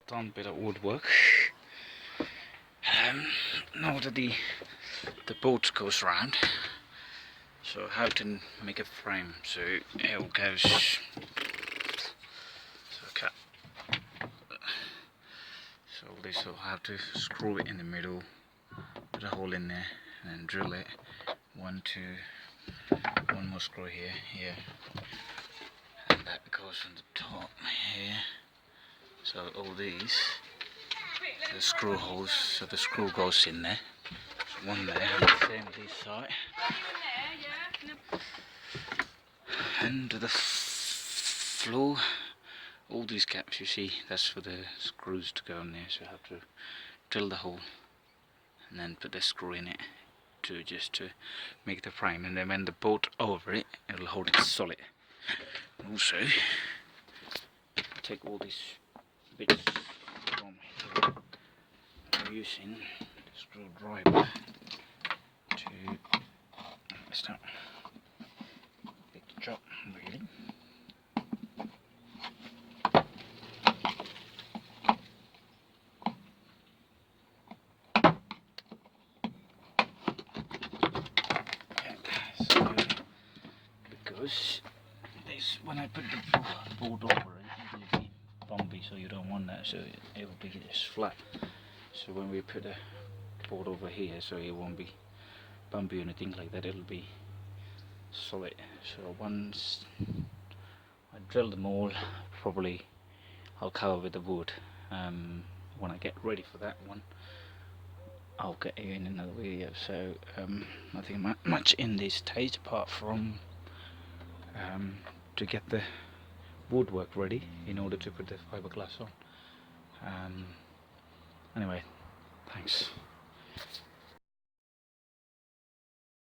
done a bit of woodwork. Now that the boat goes round, so how to make a frame. So it goes. So this will have to screw it in the middle, put a hole in there, and then drill it. One more screw here, and that goes on the top here. So all these, the screw holes, so the screw goes in there. So one there, and the same this side. And the floor, all these caps you see, that's for the screws to go in there. So you have to drill the hole and then put the screw in it to make the frame, and then when the boat over it, it'll hold it solid. Also, take all these bits from here. I'm using the screwdriver to start big job really. So because this, when I put the board over it, it'll be bumpy, so you don't want that. So it will be just flat. So when we put a board over here, so it won't be bumpy or anything like that, it'll be solid. So once I drill them all properly, I'll cover with the wood. When I get ready for that one, I'll get you in another video. So nothing much in this stage apart from to get the woodwork ready in order to put the fiberglass on. Anyway, thanks.